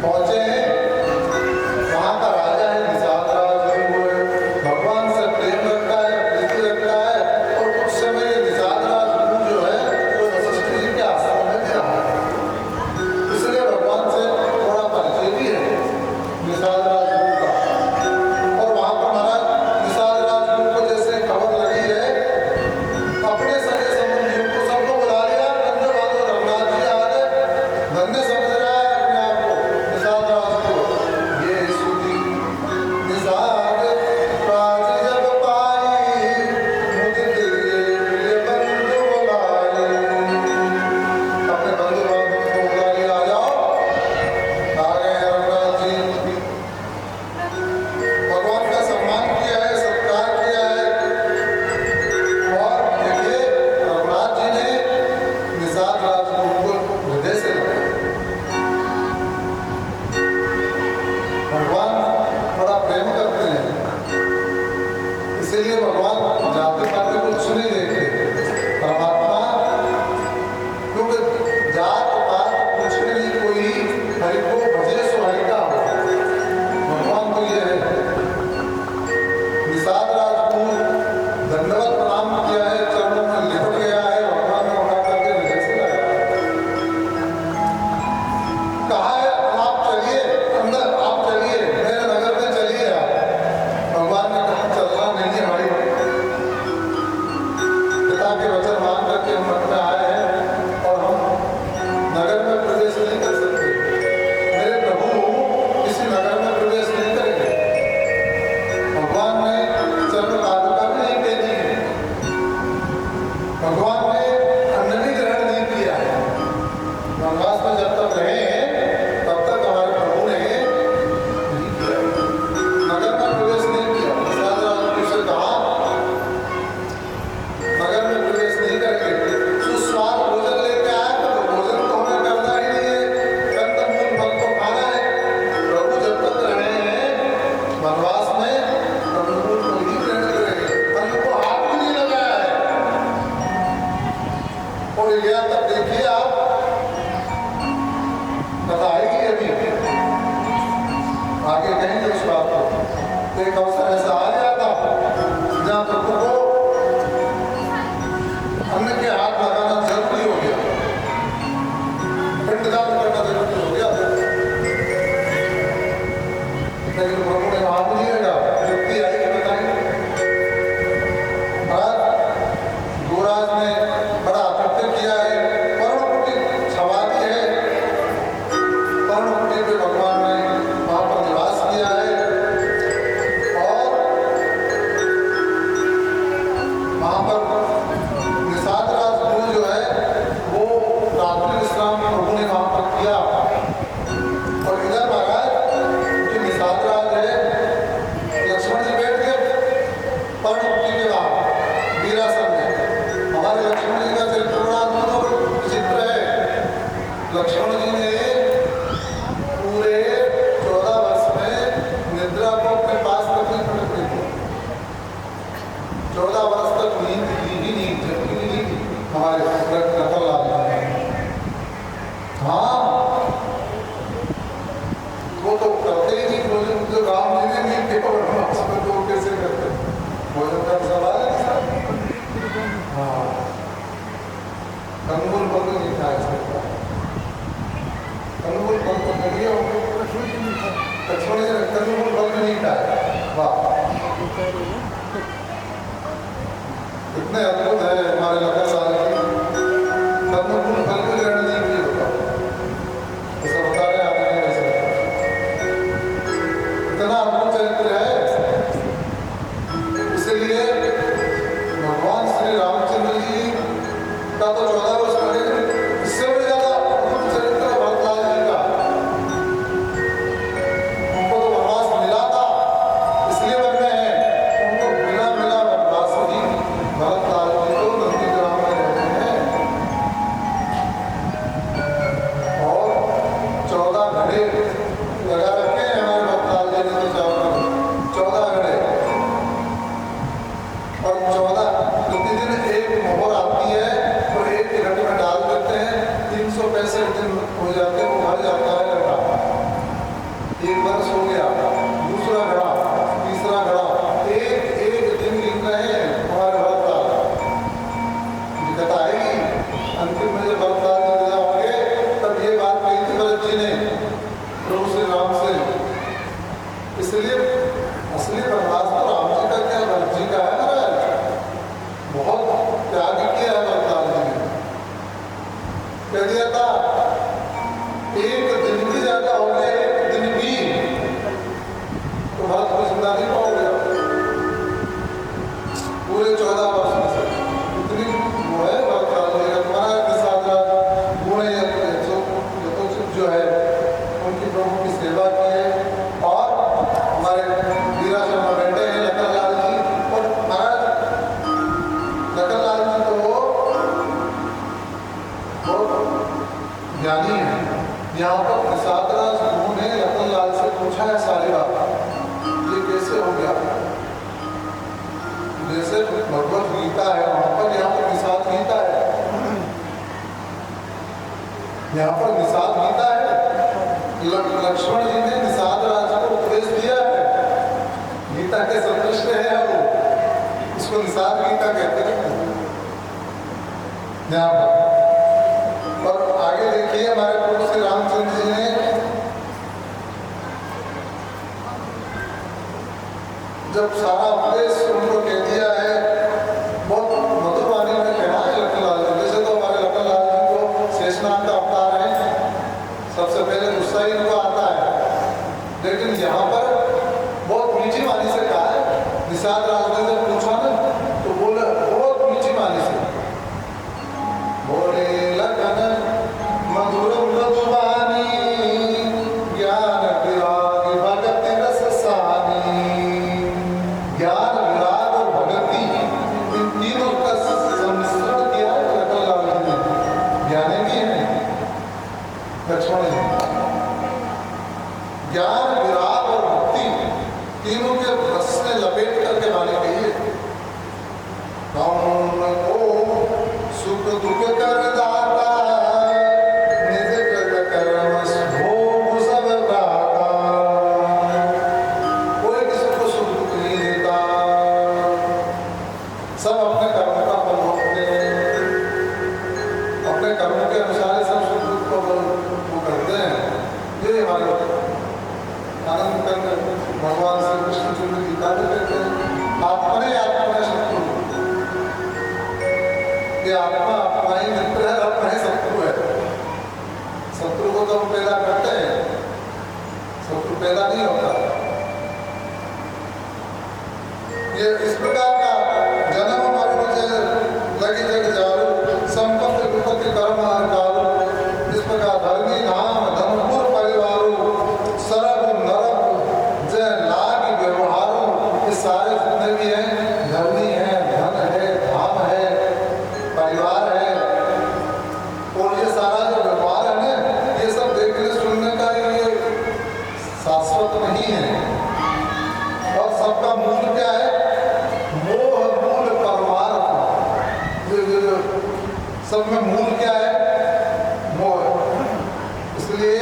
पहुंचे हैं। वहां का राजा है निषाद राज, वो भगवान से प्रेम रखता है, प्रीति रखता है। और कुछ समय निषाद राज जो है वो वशिष्ठ जी के आश्रम में भी रहा है, इसलिए भगवान से थोड़ा परिचय भी है निषाद राज का। और वहां पर महाराज निषाद राज को जैसे खबर लगी है, अपने सगे संबंधियों को सबको बुला लिया। नंद बहादुर रघुनाथ जी आ गए, धन्य समझ रहा है अपने आप को निषाद राज को। ये सुधी निषाद राज जब पाई, मुदित प्रिय बंधु बुलाए। अपने बंधु बांधव को बुला लिया, आ जाओ। आ गए रघुनाथ जी, भगवान का सम्मान किया है, सत्कार किया है। और देखिए रघुनाथ जी ने निषाद राज को हृदय से लगाया। भगवान बड़ा प्रेम करते हैं, इसीलिए भगवान जाते पाते कुछ नहीं देखते। परमात्मा क्योंकि जात पात कुछ भी नहीं, कोई हरि को भजे सो हरि का हो। भगवान तो ये है। निषाद राज को दंडवत प्रणाम किया है, चरणों में लिपट गया है। भगवान ने उठा करके हृदय से लगाया। कहा है आप चलिए अंदर, आप चलिए मेरे नगर में चलिए आप। भगवान ने कहा चलना नहीं है भाई, पिता के वचन मान करके हम मन में आए हैं और हम नगर में प्रवेश नहीं कर सकते। मेरे प्रभु किसी नगर में प्रवेश नहीं करेंगे। भगवान ने चरण पादुका भी नहीं भेजी है, भगवान ने अन्न भी ग्रहण नहीं किया है। वनवास में जब तक रहे तब तक हमारे प्रभु ने नहीं किया, नगर में प्रवेश नहीं किया। निषाद राज से कहा नगर में प्रवेश नहीं करेंगे। सुस्वाद भोजन लेके आए तो भोजन तो हमें करना ही नहीं है, कंदमूल फल को खाना है। प्रभु जब तक रहे हैं वनवास में कंदमूल को ही ग्रहण करेंगे, अन्न को हाथ भी नहीं लगाया है। और गया तब देखिए आप, कथा आएगी अभी, आगे कहेंगे उस बात को। तो एक अवसर ऐसा आ गया था जहाँ प्रभु को अन्न के हाथ लगाना जरूरी हो गया, पिंडदान करना जरूरी हो गया। लेकिन प्रभु ने हाथ नहीं लगा, युक्ति आई कि बताएंगे। महाराज गोराज ने बड़ा आतिथ्य किया है, पर्णकुटी छवा दी है। पर्णकुटी पे भगवान ने वहां पर निवास किया है। और वहां पर निषाद राज गुरु जो है वो रात्रि विश्राम प्रभु ने वहां पर किया। और इधर महाराज जो निषाद राज है, लक्ष्मण जी बैठ गए पर्णकुटी के बाद वीरासन में। हमारे लक्ष्मण जी का चरित्र बड़ा अद्भुत और विचित्र है। लक्ष्मण जी ने पूरे 14 वर्ष में निद्रा को अपने पास रखने पड़े थे। 14 वर्ष तक नींद ली ही नहीं, झपकी भी नहीं थी हमारे रतन लाल ने। हाँ, वो तो करते ही नहीं भोजन, जो राम जी ने नहीं किया वनवास में तो वो कैसे करते? भोजन का सवाल है सर। हाँ, कंदमूल फल तो नहीं खाया सकता, कंदमूल फल तो नहीं हो। लक्ष्मण जी ने कंदमूल फल भी नहीं खाया। वाह, इतने अद्भुत है हमारे लखन लाल की, कंदमूल फल भी ग्रहण नहीं किया होगा। ऐसा बता रहे आपने, वैसे इतना अद्भुत चरित्र है। इसलिए भगवान श्री रामचंद्र जी का तो 14 वर्ष पहले, इससे भी ज्यादा अद्भुत चरित्र है भरतलाल जी का। उनको तो वनवास मिला था इसलिए वन में है, उनको बिना मिला वनवास ही भरतलाल जी को नंदीग्राम में रहते हैं। और 14 घड़े लगा रखे हैं हमारे भरतलाल जी ने, तो 14 घड़े। और 14 प्रतिदिन एक मोहर आती है तो एक घड़े में डाल देते हैं, 365 दिन हो जाते हैं, वो भर जाता है घड़ा। एक वर्ष हो गया, दूसरा घड़ा, तीसरा घड़ा, एक एक दिन गिन रहे हैं हमारे भरतलाल। दिक्कत आएगी अंतिम में जब भरतलाल जी विदा होंगे तब ये बात कही थी भरत जी ने प्रभु श्री राम से। इसलिए असली प्रभास तो राम जी का क्या, भरत जी का है महाराज। बहुत त्याग किया है भरतलाल जी ने। कह दिया था एक दिन भी ज्यादा हो गया, एक दिन भी तो भरत को जिंदा नहीं पाओगे पूरे 14 वर्ष में से। इतनी वो है भरतलाल जी का। तुम्हारा निषाद राज गुण जो है उनकी प्रभु की सेवा की है। और हमारे वीरा शर्मा बैठे हैं लखन लाल जी, और महाराज लखन लाल जी तो बहुत ज्ञानी है। यहाँ पर निषाद राज गुरु ने लखन लाल से पूछा है सारी बात, ये कैसे हो गया। जैसे भगवत गीता है वहां पर, यहाँ पर निषाद गीता है, यहाँ पर निषाद गीता है। लक्ष्मण जी ने निषाद राज को उपदेश दिया है, गीता के संतुष्ट है वो, इसको निषाद गीता कहते हैं यहाँ पर। और आगे देखिए हमारे प्रभु श्री रामचंद्र जी ने जब सारा उपदेश उनको कह दिया है, बहुत मधुर वाणी में कहना है लखन लाल जी। जैसे तो हमारे लखन लाल जी को शेषनाग का अवतार है, सबसे पहले गुस्सा ही इनको आता है, लेकिन यहाँ पर बहुत मीठी वाणी से कहा है। निषाद राज ने जब पूछा ना तो बोले बहुत मीठी वाणी से, बोले लखन मधुर मधुबानी ज्ञान विराग भगति रस सानी। ज्ञान विराग और भगति इन तीनों का सम्मिश्रण किया है लखन लाल जी ने। ज्ञानी भी है लक्ष्मण जी, ज्ञान विराग और भक्ति तीनों के रस में लपेट करके वाणी कही है। कौन को सुख दुख कर दाता निज कृत कर्म भोग सब दाता। कोई किसी को सुख दुख नहीं देता, सब अपने कर्म का फल भोगते हैं, अपने कर्मों के अनुसार सब सुख दुख का फल वो करते हैं। ये हमारे आनंद कर भगवान श्री कृष्ण जी ने गीता में कहते हैं आत्मने आत्मने शत्रु। ये आत्मा अपना ही मित्र है, अपना ही शत्रु है। शत्रु को तो हम पैदा करते हैं, शत्रु पैदा नहीं होता। ये इस प्रकार का जन्म मरण से लगी जग जारू संपत्ति विपत्ति कर्म हरकारू। इस प्रकार धर्मी धाम धर्मपुर परिवारू सरब नरक जय लाग व्यवहारों। ये सारे जितने भी हैं, धर्मी है, धन है, धाम है, परिवार है, और ये सारा जो व्यवहार है ना, ये सब देखने सुनने का ये शाश्वत नहीं है। और सबका मूल क्या है? मोह मूल परमार्थ। ये सब में मूल क्या है? मोह। इसलिए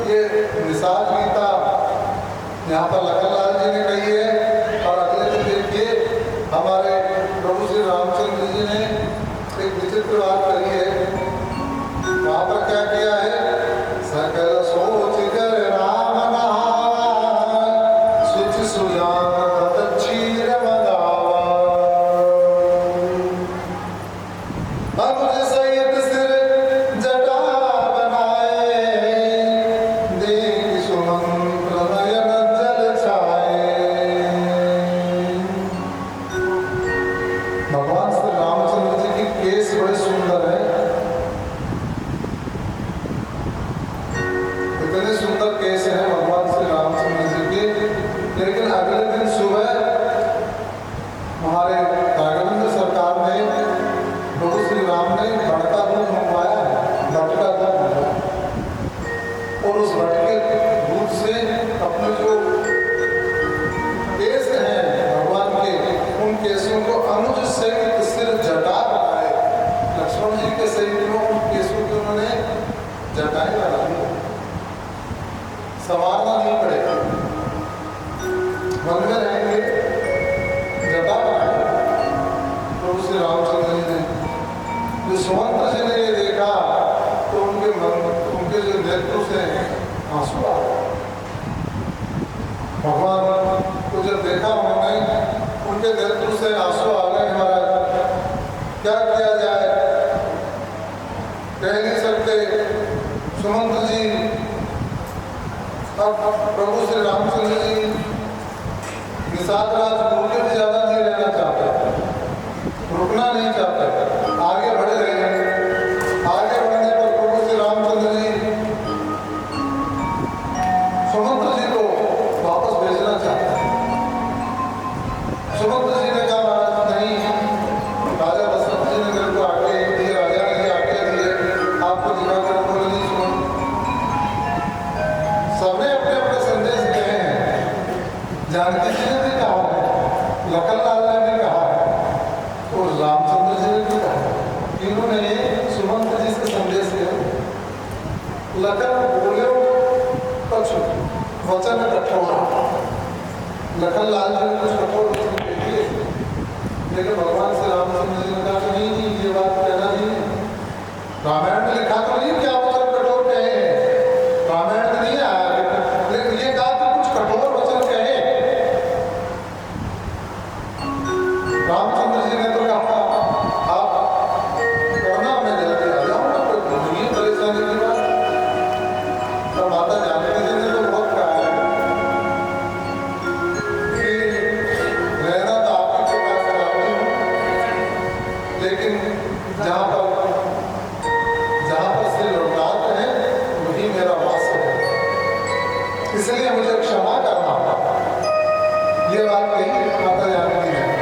ये निषाद गीता यहाँ पर लखन लाल जी ने कही है। और अगले दिन देखिए हमारे प्रभु श्री रामचंद्र जी ने एक विचित्र बात करी है। वहाँ पर क्या किया है? सकल सोच कर राम नहावा सुच सुजान क्षीर मगावा। अनुज सहित सिर जटा बनाए देख सुमंत्र नयन जल छाए। भगवान श्री रामचंद्र जी की केस बड़े सुंदर है, इतने सुंदर केस है भगवान श्री रामचंद्र जी के। लेकिन अगले दिन सुबह हमारे राघवेंद्र सरकार ने प्रभु श्री राम ने भटका दूध मंगवाया, भटका दूध, और उस भटके दूध से अपने जो केस हैं भगवान के, उन केसों को अनुज सहित सिर जटा बनाए। लक्ष्मण जी के शरीर में उन केसों की उन्होंने जटाएं लगा दी। संवारना नहीं पड़ेगा। मन में रहेंगे, जटा बनाए प्रभु श्री रामचंद्र जी ने। जो सुमंत्र जी ने ये देखा तो उनके जो नेत्र से आंसू आ गए। भगवान को जब देखा उन्होंने, उनके नेत्र से आंसू आ गए। महाराज क्या किया जाए, कह नहीं सकते। सुमंत्र जी अब प्रभु श्री रामचंद्र जी निषाद राजगुरु के भी ज्यादा नहीं रहना चाहते, रुकना नहीं चाहते, आगे बढ़ रहे हैं। आगे बढ़ने पर प्रभु श्री रामचंद्र जी सुमंत्र जी को वापस भेजना चाहते हैं। सुमंत्र जी ने कहा महाराज नहीं, राजा दशरथ जी ने मेरे को आज्ञा दी, राजा ने आज्ञा दी है आपको दिखाकर बोले नहीं सुनो। सबने अपने अपने संदेश दिए हैं। जानकी जी ने भी कहा है, लखन लाल ने भी कहा है और रामचंद्र जी ने भी कहा है। तीनों ने सुमंत्र जी से संदेश दिया। लखन बोले कुछ वचन कठोर, लखन लाल जी ने कुछ कठोर वचन कहे, लेकिन भगवान श्री रामचंद्र जी ने कहा कि नहीं, ये बात कहना नहीं है। रामायण में लिखा तो नहीं क्या वचन कठोर कहे, रामायण में नहीं आया, लेकिन ये कहा कि कुछ कठोर वचन कहे। रामचंद्र जी ने तो कहा आप करना, मैं जल्दी आ जाऊंगा, कोई परेशानी की बात। तो माता जानकी जी ने तो बहुत कहा है कि रहना तो आपके पास कराती हूँ, लेकिन जहाँ पर श्री रघुनाथ है वही मेरा वास है, इसलिए मुझे क्षमा करना। ये बात कही माता जानकी ने।